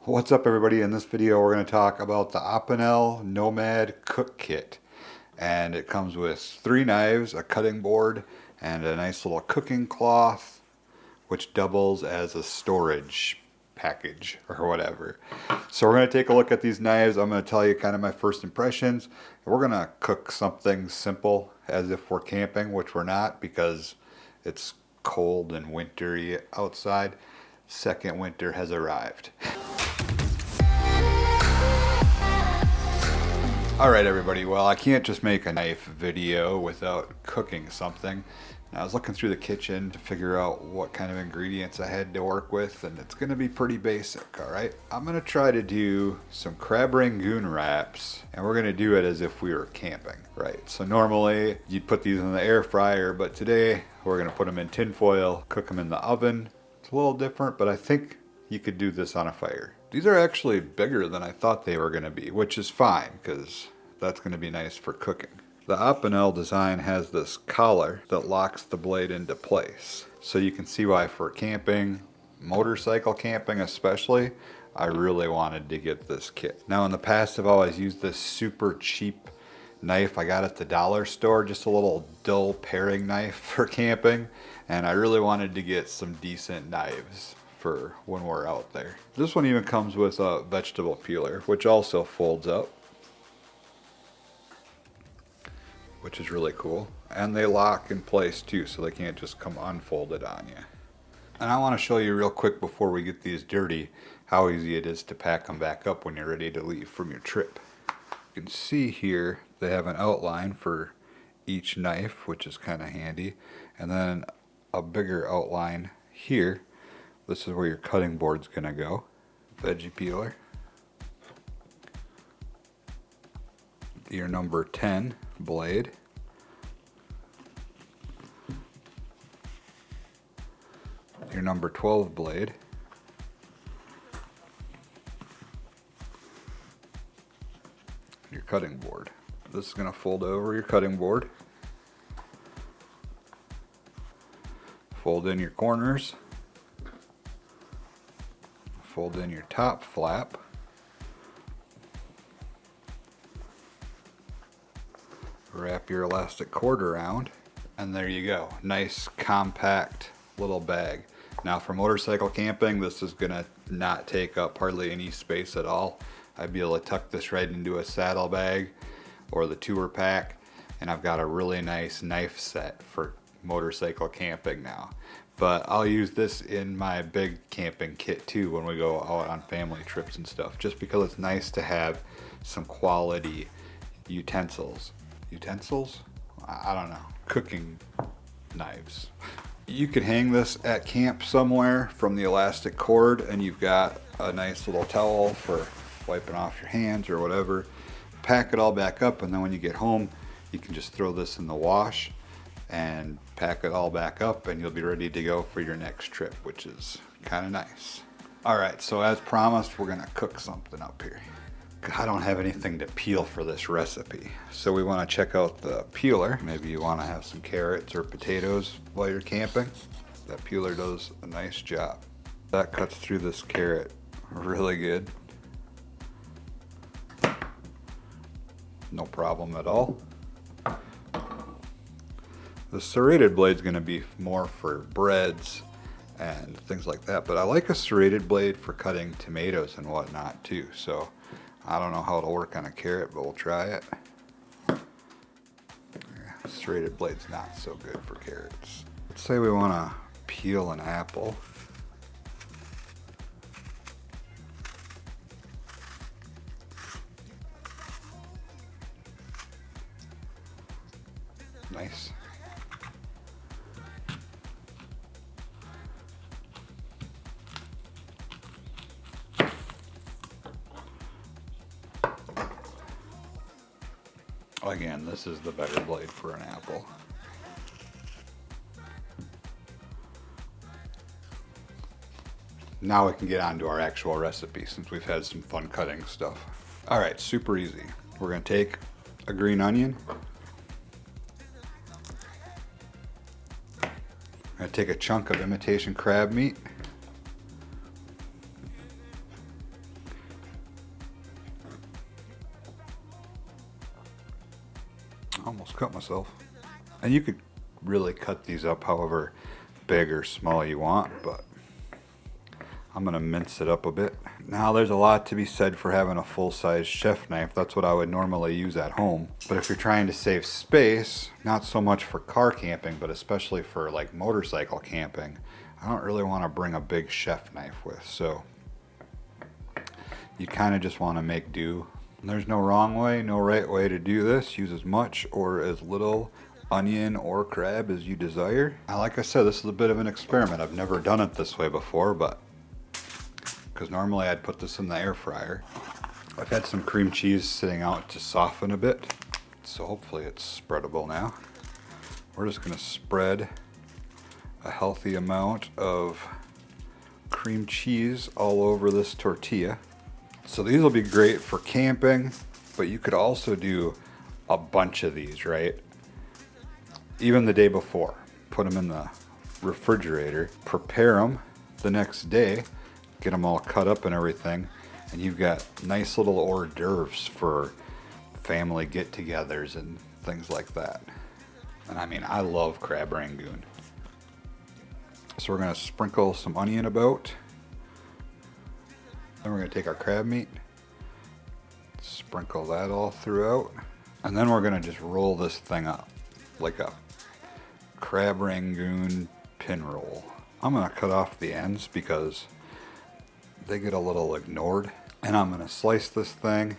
What's up everybody? In this video we're going to talk about the Opinel Nomad Cook Kit. And it comes with 3 knives, a cutting board, and a nice little cooking cloth, which doubles as a storage package or whatever. So we're going to take a look at these knives. I'm going to tell you kind of my first impressions. We're going to cook something simple as if we're camping, which we're not because it's cold and wintry outside. Second winter has arrived. Alright everybody, well I can't just make a knife video without cooking something. And I was looking through the kitchen to figure out what kind of ingredients I had to work with, and it's going to be pretty basic, alright? I'm going to try to do some crab rangoon wraps, and we're going to do it as if we were camping, right? So normally you'd put these in the air fryer, but today we're going to put them in tin foil, cook them in the oven. It's a little different, but I think you could do this on a fire. These are actually bigger than I thought they were going to be, which is fine because that's going to be nice for cooking. The Opinel design has this collar that locks the blade into place. So you can see why for camping, motorcycle camping especially, I really wanted to get this kit. Now in the past I've always used this super cheap knife I got at the dollar store, just a little dull paring knife for camping, and I really wanted to get some decent knives for when we're out there. This one even comes with a vegetable peeler, which also folds up, which is really cool. And they lock in place too, so they can't just come unfolded on you. And I want to show you real quick before we get these dirty how easy it is to pack them back up when you're ready to leave from your trip. You can see here they have an outline for each knife, which is kind of handy, and then a bigger outline here. This is where your cutting board's gonna go. Veggie peeler, your number 10 blade, your number 12 blade, your cutting board. This is going to fold over your cutting board, fold in your corners, fold in your top flap, wrap your elastic cord around, and there you go. Nice compact little bag. Now for motorcycle camping, this is gonna not take up hardly any space at all. I'd be able to tuck this right into a saddle bag or the tour pack, and I've got a really nice knife set for motorcycle camping now. But I'll use this in my big camping kit too when we go out on family trips and stuff, just because it's nice to have some quality utensils. I don't know. Cooking knives. You could hang this at camp somewhere from the elastic cord, and you've got a nice little towel for wiping off your hands or whatever. Pack it all back up, and then when you get home you can just throw this in the wash and pack it all back up, and you'll be ready to go for your next trip, which is kind of nice. Alright, so as promised, we're gonna cook something up here. I don't have anything to peel for this recipe, so we want to check out the peeler. Maybe you want to have some carrots or potatoes while you're camping. That peeler does a nice job. That cuts through this carrot really good. No problem at all. The serrated blade is going to be more for breads and things like that, but I like a serrated blade for cutting tomatoes and whatnot too, so I don't know how it'll work on a carrot, but we'll try it. Serrated blade's not so good for carrots. Let's say we want to peel an apple. Nice. Again, this is the better blade for an apple. Now we can get on to our actual recipe since we've had some fun cutting stuff. Alright, super easy. We're going to take a green onion. I'm going to take a chunk of imitation crab meat. almost cut myself. And you could really cut these up however big or small you want, but I'm gonna mince it up a bit. Now there's a lot to be said for having a full-size chef knife. That's what I would normally use at home. But if you're trying to save space, not so much for car camping, but especially for like motorcycle camping, I don't really want to bring a big chef knife with. So you kind of just want to make do. There's no wrong way, no right way to do this. Use as much or as little onion or crab as you desire. Now, like I said, this is a bit of an experiment. I've never done it this way before, but because normally I'd put this in the air fryer. I've had some cream cheese sitting out to soften a bit, so hopefully it's spreadable now. We're just going to spread a healthy amount of cream cheese all over this tortilla. So these will be great for camping, but you could also do a bunch of these, right? Even the day before. Put them in the refrigerator, prepare them the next day, get them all cut up and everything, and you've got nice little hors d'oeuvres for family get-togethers and things like that. And I mean, I love crab rangoon. So we're gonna sprinkle some onion about. Then we're gonna take our crab meat, sprinkle that all throughout, and then we're gonna just roll this thing up like a crab rangoon pin roll. I'm gonna cut off the ends because they get a little ignored. And I'm gonna slice this thing.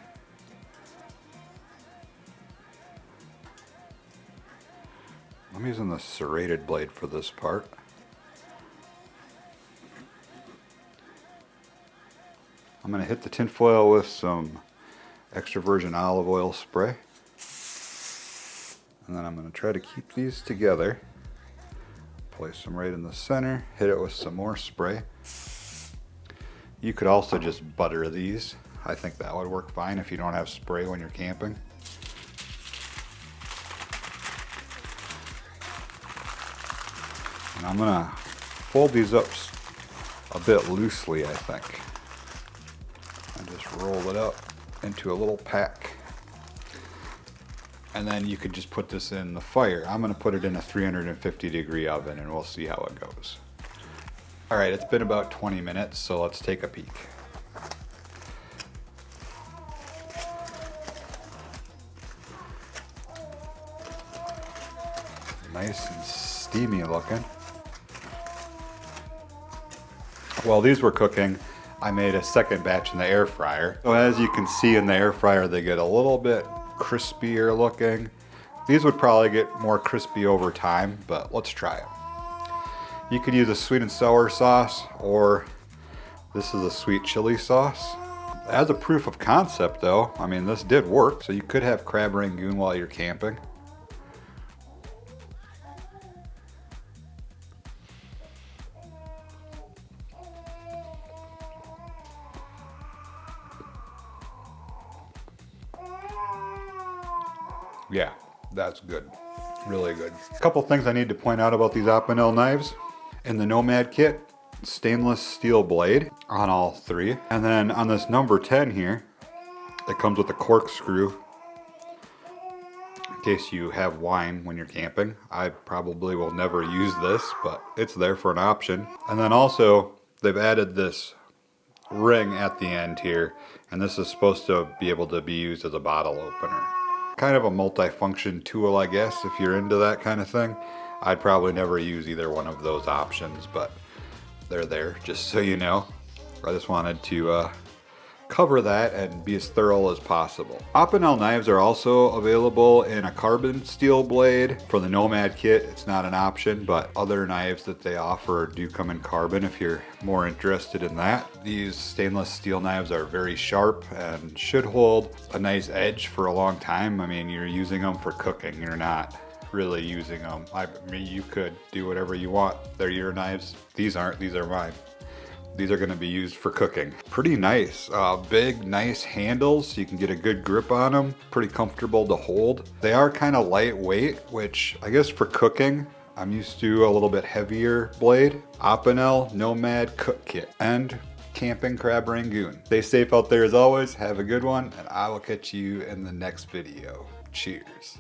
I'm using the serrated blade for this part. I'm gonna hit the tin foil with some extra virgin olive oil spray. And then I'm gonna try to keep these together. Place them right in the center, hit it with some more spray. You could also just butter these. I think that would work fine if you don't have spray when you're camping. And I'm gonna fold these up a bit loosely, I think. And just roll it up into a little pack. And then you could just put this in the fire. I'm gonna put it in a 350-degree oven and we'll see how it goes. All right, it's been about 20 minutes, so let's take a peek. Nice and steamy looking. While these were cooking, I made a second batch in the air fryer. So as you can see in the air fryer, they get a little bit crispier looking. These would probably get more crispy over time, but let's try them. You could use a sweet and sour sauce, or this is a sweet chili sauce. As a proof of concept though, I mean, this did work, so you could have crab rangoon while you're camping. Yeah, that's good. Really good. A couple things I need to point out about these Opinel knives. In the Nomad kit, stainless steel blade on all three. And then on this number 10 here, it comes with a corkscrew in case you have wine when you're camping. I probably will never use this, but it's there for an option. And then also, they've added this ring at the end here, and this is supposed to be able to be used as a bottle opener. Kind of a multi-function tool, I guess, if you're into that kind of thing. I'd probably never use either one of those options, but they're there, just so you know. I just wanted to cover that and be as thorough as possible. Opinel knives are also available in a carbon steel blade. For the Nomad kit, it's not an option, but other knives that they offer do come in carbon if you're more interested in that. These stainless steel knives are very sharp and should hold a nice edge for a long time. I mean, you're using them for cooking, you're not really using them. I mean, you could do whatever you want. They're your knives. These aren't, these are mine. These are gonna be used for cooking. Pretty nice, big, nice handles, so you can get a good grip on them. Pretty comfortable to hold. They are kind of lightweight, which I guess for cooking, I'm used to a little bit heavier blade. Opinel Nomad Cook Kit and Camping Crab Rangoon. Stay safe out there as always, have a good one, and I will catch you in the next video. Cheers.